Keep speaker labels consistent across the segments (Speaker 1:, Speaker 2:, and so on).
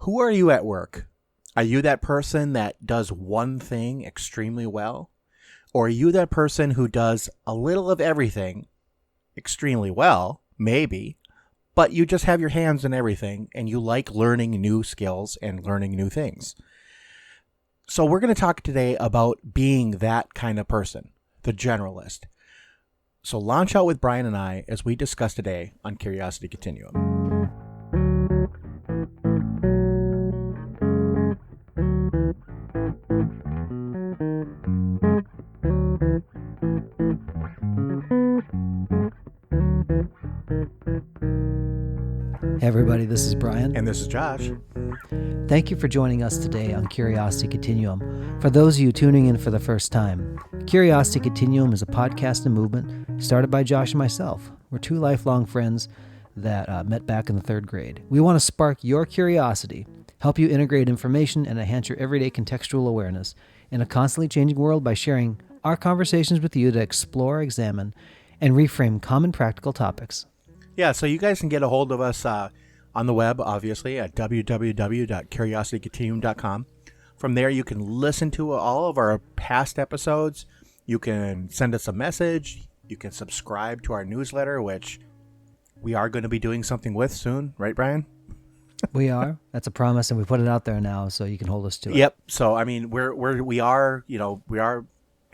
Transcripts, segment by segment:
Speaker 1: Who are you at work? Are you that person that does one thing extremely well? Or are you that person who does a little of everything extremely well, maybe, but you just have your hands in everything and you like learning new skills and learning new things? So we're going to talk today about being that kind of person, the generalist. So launch out with Brian and I as we discuss today on Curiosity Continuum.
Speaker 2: Hey everybody, this is Brian.
Speaker 1: And this is Josh.
Speaker 2: Thank you for joining us today on Curiosity Continuum. For those of you tuning in for the first time, Curiosity Continuum is a podcast and movement started by Josh and myself. We're two lifelong friends that met back in the third grade. We want to spark your curiosity, help you integrate information, and enhance your everyday contextual awareness in a constantly changing world by sharing our conversations with you to explore, examine, and reframe common practical topics.
Speaker 1: Yeah, so you guys can get a hold of us on the web, obviously, at www.curiositycontinuum.com. From there, you can listen to all of our past episodes. You can send us a message. You can subscribe to our newsletter, which we are going to be doing something with soon. Right, Brian?
Speaker 2: We are. That's a promise, and we put it out there now, so you can hold us to it.
Speaker 1: Yep. So, I mean, we are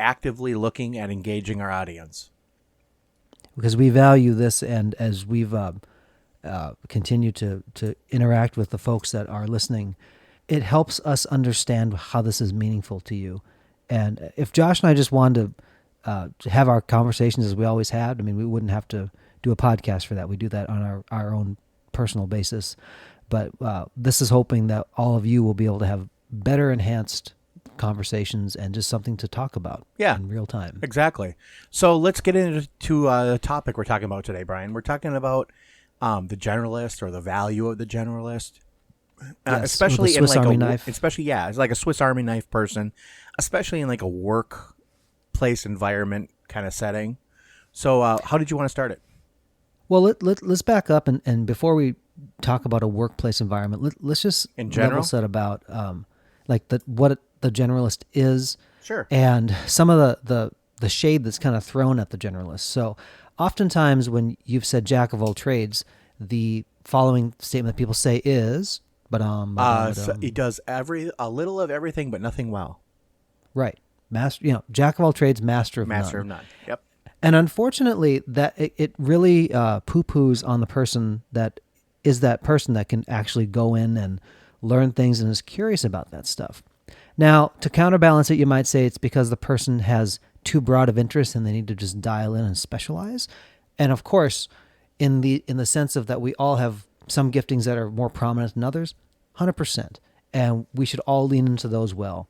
Speaker 1: actively looking at engaging our audience.
Speaker 2: Because we value this, and as we've continued to interact with the folks that are listening, it helps us understand how this is meaningful to you. And if Josh and I just wanted to have our conversations as we always had, I mean, we wouldn't have to do a podcast for that. We do that on our own personal basis. But this is hoping that all of you will be able to have better enhanced conversations and just something to talk about in real time.
Speaker 1: Exactly. So let's get into the topic we're talking about today, Brian. We're talking about the generalist, or the value of the generalist, especially
Speaker 2: Swiss
Speaker 1: in like
Speaker 2: Army knife.
Speaker 1: Especially, it's like a Swiss Army knife person, especially in like a workplace environment kind of setting. So how did you want to start it?
Speaker 2: Well, let's back up, and before we talk about a workplace environment, let's just
Speaker 1: in general
Speaker 2: level set about what the generalist is,
Speaker 1: sure,
Speaker 2: and some of the shade that's kind of thrown at the generalist. So oftentimes when you've said jack of all trades, the following statement that people say is,
Speaker 1: so he does a little of everything, but nothing well.
Speaker 2: Right. Master, jack of all trades, master of
Speaker 1: none. Yep.
Speaker 2: And unfortunately, that it really poo-poos on the person that is that person that can actually go in and learn things and is curious about that stuff. Now, to counterbalance it, you might say it's because the person has too broad of interest and they need to just dial in and specialize. And of course, in the sense of that we all have some giftings that are more prominent than others, 100%. And we should all lean into those well.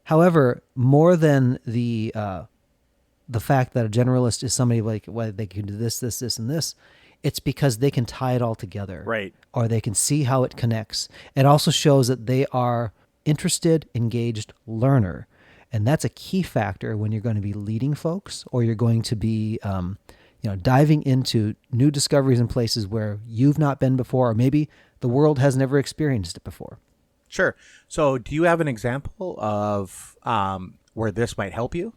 Speaker 2: However, more than the fact that a generalist is somebody like, well, they can do this, this, this, and this, it's because they can tie it all together.
Speaker 1: Right.
Speaker 2: Or they can see how it connects. It also shows that they are interested, engaged learner. And that's a key factor when you're going to be leading folks, or you're going to be diving into new discoveries in places where you've not been before, or maybe the world has never experienced it before.
Speaker 1: Sure. So do you have an example of where this might help you?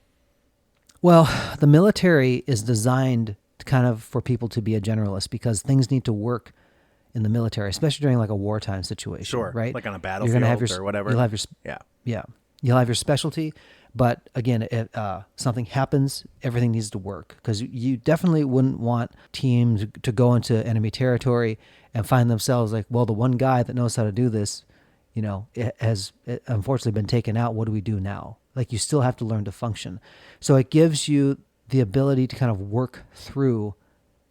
Speaker 2: Well, the military is designed kind of for people to be a generalist because things need to work in the military, especially during like a wartime situation.
Speaker 1: Sure.
Speaker 2: Right?
Speaker 1: Like on a battlefield or whatever.
Speaker 2: You'll have your You'll have your specialty, but again, if something happens, everything needs to work, because you definitely wouldn't want teams to go into enemy territory and find themselves like, well, the one guy that knows how to do this, it has unfortunately been taken out. What do we do now? Like, you still have to learn to function. So it gives you the ability to kind of work through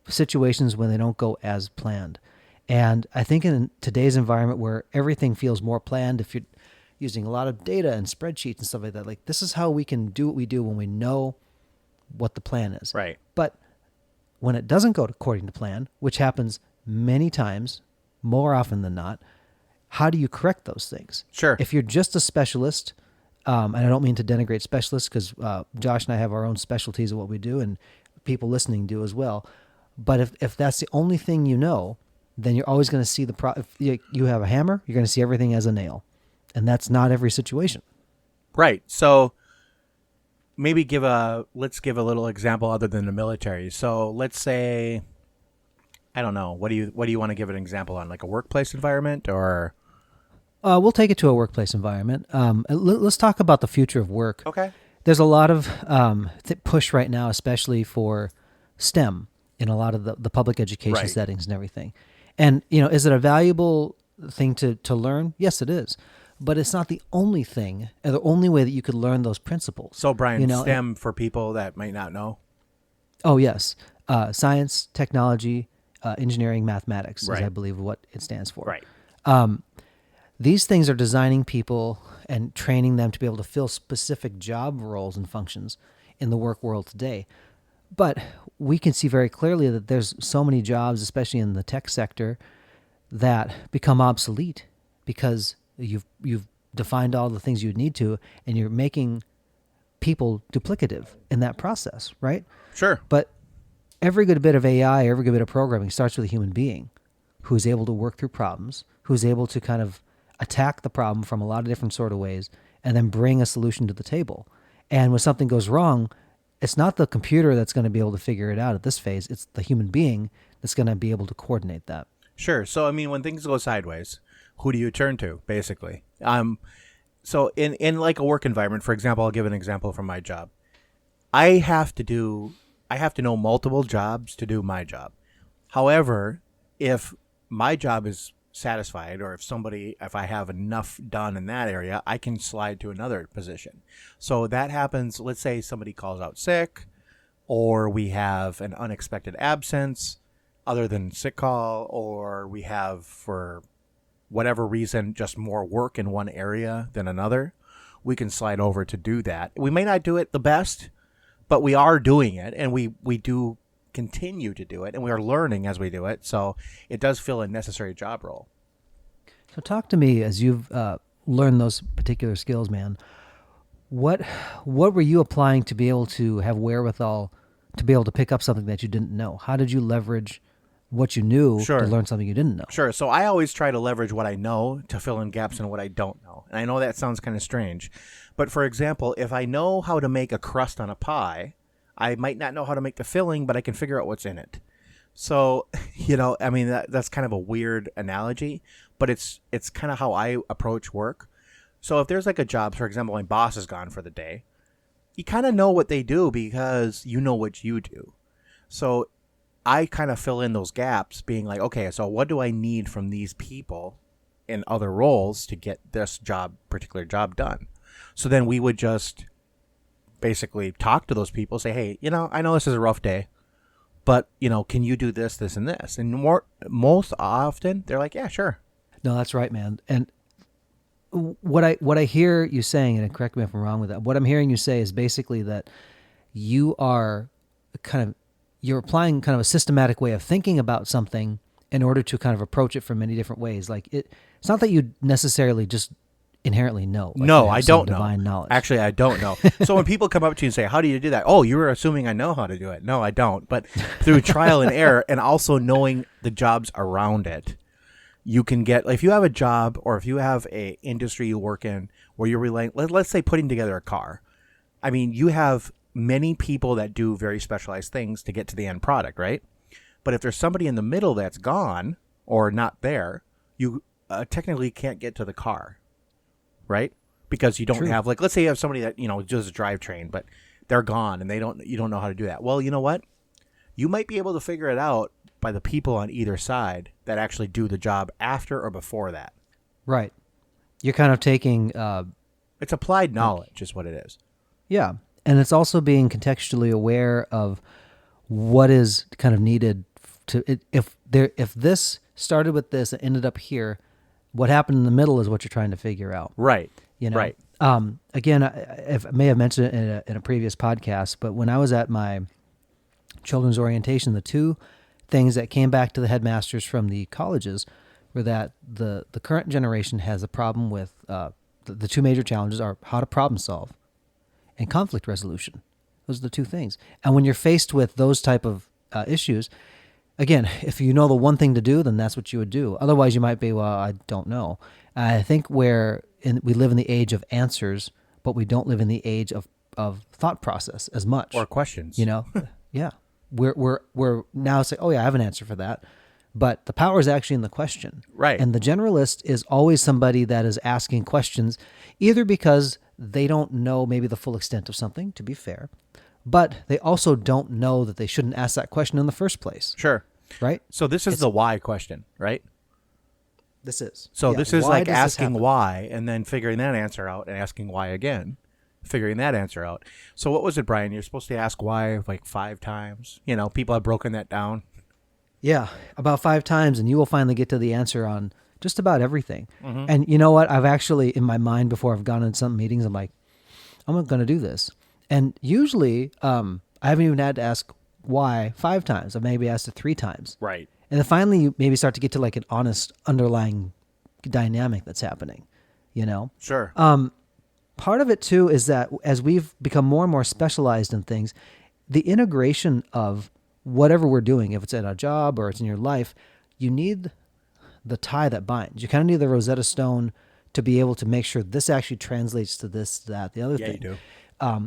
Speaker 2: situations when they don't go as planned. And I think in today's environment where everything feels more planned, if you're using a lot of data and spreadsheets and stuff like that, like, this is how we can do what we do when we know what the plan is.
Speaker 1: Right.
Speaker 2: But when it doesn't go according to plan, which happens many times, more often than not, how do you correct those things?
Speaker 1: Sure.
Speaker 2: If you're just a specialist, and I don't mean to denigrate specialists, because Josh and I have our own specialties of what we do, and people listening do as well. But if that's the only thing you know, then you're always going to see if you have a hammer, you're going to see everything as a nail. And that's not every situation.
Speaker 1: Right. So maybe let's give a little example other than the military. So let's say, I don't know, what do you want to give an example on, like a workplace environment or?
Speaker 2: We'll take it to a workplace environment. Let's talk about the future of work.
Speaker 1: Okay.
Speaker 2: There's a lot of push right now, especially for STEM in a lot of the public education
Speaker 1: Right.
Speaker 2: settings and everything. And, is it a valuable thing to learn? Yes, it is. But it's not the only thing, or the only way that you could learn those principles.
Speaker 1: So Brian,
Speaker 2: and-
Speaker 1: STEM for people that might not know.
Speaker 2: Oh, yes. Science, technology, engineering, mathematics
Speaker 1: Right.
Speaker 2: is, I believe, what it stands for.
Speaker 1: Right.
Speaker 2: These things are designing people and training them to be able to fill specific job roles and functions in the work world today. But we can see very clearly that there's so many jobs, especially in the tech sector, that become obsolete because you've defined all the things you need to, and you're making people duplicative in that process, right?
Speaker 1: Sure.
Speaker 2: But every good bit of AI, every good bit of programming starts with a human being who is able to work through problems, who is able to kind of attack the problem from a lot of different sort of ways, and then bring a solution to the table. And when something goes wrong, it's not the computer that's going to be able to figure it out at this phase. It's the human being that's going to be able to coordinate that.
Speaker 1: Sure. So, I mean, when things go sideways, who do you turn to, basically? So in like a work environment, for example, I'll give an example from my job. I have to know multiple jobs to do my job. However, if my job is satisfied, or if I have enough done in that area, I can slide to another position. So that happens, let's say somebody calls out sick, or we have an unexpected absence other than sick call, or we have, for whatever reason, just more work in one area than another. We can slide over to do that. We may not do it the best, but we are doing it, and we do continue to do it, and we are learning as we do it. So it does fill a necessary job role.
Speaker 2: So talk to me as you've learned those particular skills, man. What were you applying to be able to have wherewithal to be able to pick up something that you didn't know? How did you leverage what you knew
Speaker 1: Sure.
Speaker 2: to learn something you didn't know?
Speaker 1: Sure. So I always try to leverage what I know to fill in gaps in what I don't know. And I know that sounds kind of strange. But for example, if I know how to make a crust on a pie, I might not know how to make the filling, but I can figure out what's in it. So, I mean, that's kind of a weird analogy, but it's kind of how I approach work. So if there's like a job, for example, my boss is gone for the day, you kind of know what they do because you know what you do. So I kind of fill in those gaps, being like, okay, so what do I need from these people in other roles to get this particular job done? So then we would just basically talk to those people, say, hey, I know this is a rough day, but, can you do this, this, and this? And most often they're like, yeah, sure.
Speaker 2: No, that's right, man. And what I hear you saying, and correct me if I'm wrong with that, what I'm hearing you say is basically that you're applying kind of a systematic way of thinking about something in order to kind of approach it from many different ways. Like it's not that you necessarily just inherently know. Like
Speaker 1: No,
Speaker 2: you have
Speaker 1: I
Speaker 2: some
Speaker 1: don't know.
Speaker 2: divine knowledge.
Speaker 1: Actually, I don't know. So when people come up to you and say, how do you do that? Oh, you were assuming I know how to do it. No, I don't. But through trial and error, and also knowing the jobs around it, you can get, if you have a job, or if you have a industry you work in where you're relying, let's say putting together a car. I mean, you have many people that do very specialized things to get to the end product, right? But if there's somebody in the middle that's gone or not there, you technically can't get to the car, right? Because you don't
Speaker 2: True.
Speaker 1: have, like, let's say you have somebody that, does a drivetrain, but they're gone and you don't know how to do that. Well, you know what? You might be able to figure it out by the people on either side that actually do the job after or before that.
Speaker 2: Right. You're kind of taking...
Speaker 1: It's applied knowledge is what it is.
Speaker 2: Yeah. And it's also being contextually aware of what is kind of needed to, if this started with this and ended up here, what happened in the middle is what you're trying to figure out.
Speaker 1: Right. Right.
Speaker 2: Again, I may have mentioned it in a previous podcast, but when I was at my children's orientation, the two things that came back to the headmasters from the colleges were that the current generation has a problem with, the two major challenges are how to problem solve and conflict resolution. Those are the two things. And when you're faced with those type of issues, again, if you know the one thing to do, then that's what you would do. Otherwise, you might be, well, I don't know. I think we live in the age of answers, but we don't live in the age of thought process as much.
Speaker 1: Or questions.
Speaker 2: You know, yeah, we're now saying, oh yeah, I have an answer for that, but the power is actually in the question,
Speaker 1: Right.
Speaker 2: And the generalist is always somebody that is asking questions, either because they don't know maybe the full extent of something, to be fair, but they also don't know that they shouldn't ask that question in the first place.
Speaker 1: Sure.
Speaker 2: Right?
Speaker 1: So this is the why question, right?
Speaker 2: This is.
Speaker 1: So
Speaker 2: Yeah,
Speaker 1: this is
Speaker 2: why
Speaker 1: like
Speaker 2: does this
Speaker 1: asking
Speaker 2: happen?
Speaker 1: why and then figuring that answer out and asking why again, figuring that answer out. So what was it, Brian? You're supposed to ask why like 5 times. You know, people have broken that down.
Speaker 2: Yeah, about 5 times, and you will finally get to the answer on just about everything.
Speaker 1: Mm-hmm.
Speaker 2: And you know what? I've actually, in my mind, before I've gone in some meetings, I'm like, I'm going to do this. And usually, I haven't even had to ask why 5 times. I've maybe asked it 3 times.
Speaker 1: Right.
Speaker 2: And then finally, you maybe start to get to like an honest underlying dynamic that's happening, you know?
Speaker 1: Sure.
Speaker 2: Part of it too is that as we've become more and more specialized in things, the integration of whatever we're doing, if it's at a job or it's in your life, you need the tie that binds. You kind of need the Rosetta Stone to be able to make sure this actually translates to this, that, the other
Speaker 1: Yeah,
Speaker 2: thing.
Speaker 1: you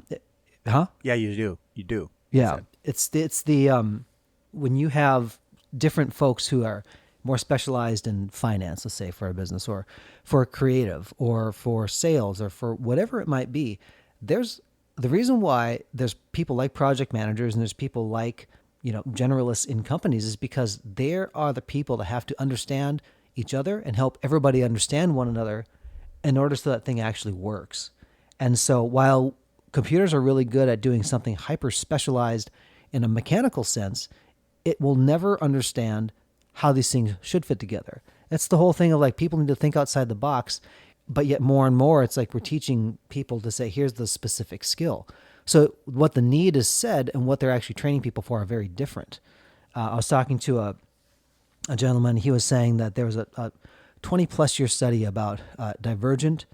Speaker 1: do.
Speaker 2: Huh?
Speaker 1: Yeah, you do. You do.
Speaker 2: Yeah. It's the when you have different folks who are more specialized in finance, let's say for a business or for creative or for sales or for whatever it might be, there's the reason why there's people like project managers and there's people like, generalists in companies is because there are the people that have to understand each other and help everybody understand one another in order so that thing actually works. And so while computers are really good at doing something hyper specialized in a mechanical sense, it will never understand how these things should fit together. That's the whole thing of like people need to think outside the box, but yet more and more it's like we're teaching people to say, here's the specific skill. So what the need is said and what they're actually training people for are very different. I was talking to a gentleman. He was saying that there was a 20 plus year study about divergent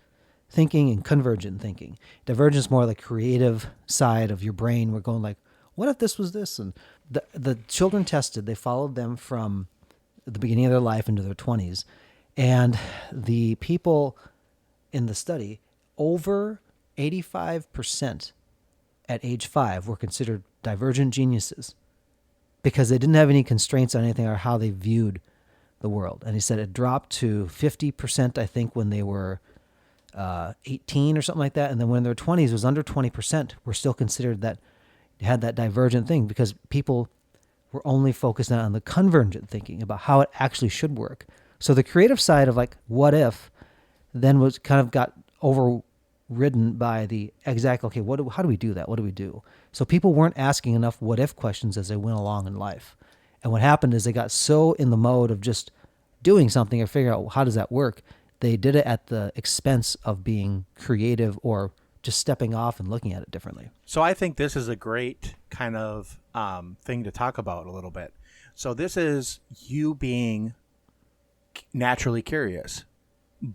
Speaker 2: thinking and convergent thinking. Divergent is more like creative side of your brain. We're going like, what if this was this? And the children tested, they followed them from the beginning of their life into their 20s. And the people in the study, over 85% at age 5 were considered divergent geniuses because they didn't have any constraints on anything or how they viewed the world. And he said it dropped to 50%, I think, when they were 18 or something like that. And then when in their 20s, it was under 20% were still considered that had that divergent thing because people were only focused on the convergent thinking about how it actually should work. So the creative side of like, what if, then was kind of got overridden by the exact, okay, how do we do that? What do we do? So people weren't asking enough what if questions as they went along in life. And what happened is they got so in the mode of just doing something or figuring out how does that work. They did it at the expense of being creative or just stepping off and looking at it differently.
Speaker 1: So I think this is a great kind of thing to talk about a little bit. So this is you being naturally curious,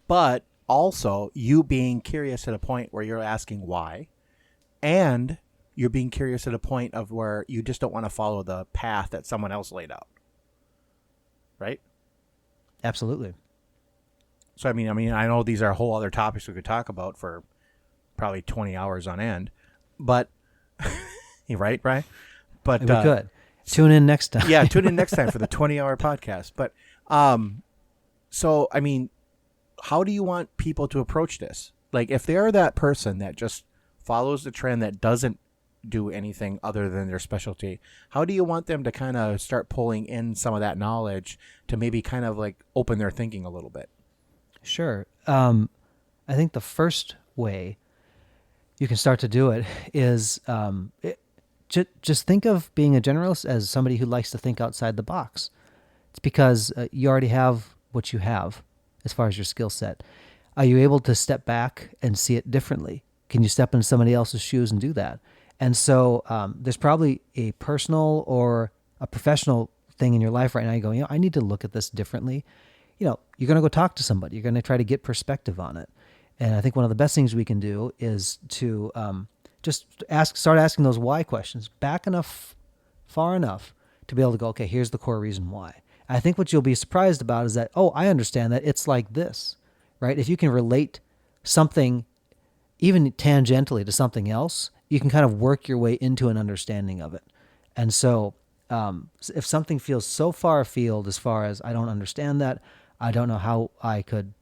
Speaker 1: but also you being curious at a point where you're asking why, and you're being curious at a point of where you just don't want to follow the path that someone else laid out. Right?
Speaker 2: Absolutely.
Speaker 1: So I mean, I know these are whole other topics we could talk about for probably 20 hours on end, but you're right, Brian? But
Speaker 2: we could. Tune in next time.
Speaker 1: Yeah, tune in next time for the 20-hour podcast. But so I mean, how do you want people to approach this? Like if they're that person that just follows the trend that doesn't do anything other than their specialty, how do you want them to kind of start pulling in some of that knowledge to maybe kind of like open their thinking a little bit?
Speaker 2: Sure. I think the first way you can start to do it is just think of being a generalist as somebody who likes to think outside the box. It's because you already have what you have as far as your skill set. Are you able to step back and see it differently? Can you step into somebody else's shoes and do that? And so there's probably a personal or a professional thing in your life right now. You go, I need to look at this differently. You're going to go talk to somebody. You're going to try to get perspective on it. And I think one of the best things we can do is to just start asking those why questions back enough, far enough to be able to go, okay, here's the core reason why. I think what you'll be surprised about is that, oh, I understand that it's like this, right? If you can relate something even tangentially to something else, you can kind of work your way into an understanding of it. And so if something feels so far afield as far as I don't understand that, I don't know how I could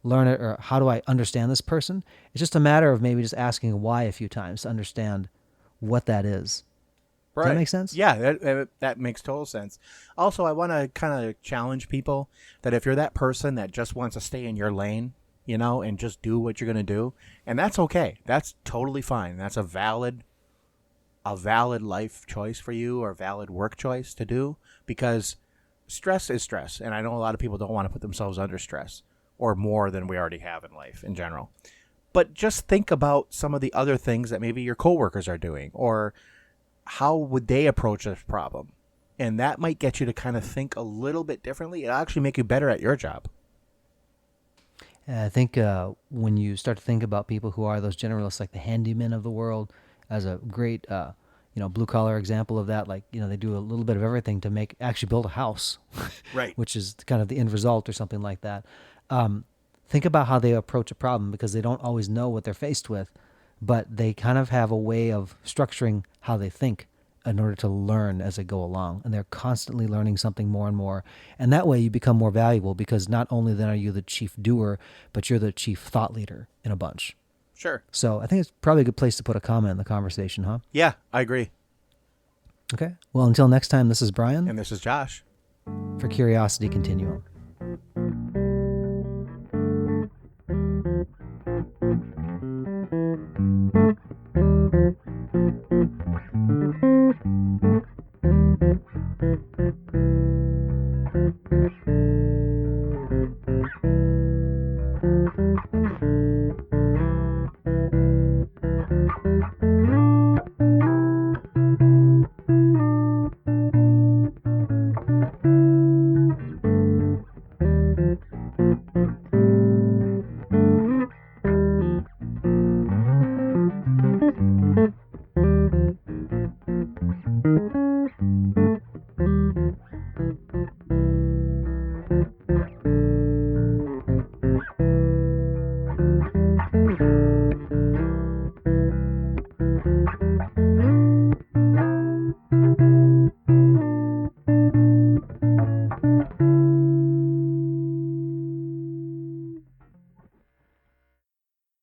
Speaker 2: learn it, or how do I understand this person, it's just a matter of maybe just asking why a few times to understand what that is. Does that make sense?
Speaker 1: Yeah, that makes total sense. Also, I want to kind of challenge people that if you're that person that just wants to stay in your lane, and just do what you're going to do, and that's okay. That's totally fine. That's a valid life choice for you, or a valid work choice to do, because stress is stress, and I know a lot of people don't want to put themselves under stress, or more than we already have in life in general. But just think about some of the other things that maybe your coworkers are doing, or how would they approach this problem? And that might get you to kind of think a little bit differently. It'll actually make you better at your job.
Speaker 2: And I think when you start to think about people who are those generalists, like the handymen of the world, as a great, blue collar example of that, like, they do a little bit of everything to actually build a house,
Speaker 1: Right.
Speaker 2: which is kind of the end result or something like that. Think about how they approach a problem, because they don't always know what they're faced with, but they kind of have a way of structuring how they think in order to learn as they go along. And they're constantly learning something more and more. And that way you become more valuable, because not only then are you the chief doer, but you're the chief thought leader in a bunch.
Speaker 1: Sure.
Speaker 2: So I think it's probably a good place to put a comma in the conversation, huh?
Speaker 1: Yeah, I agree.
Speaker 2: Okay. Well, until next time, this is Brian.
Speaker 1: And this is Josh.
Speaker 2: For Curiosity Continuum.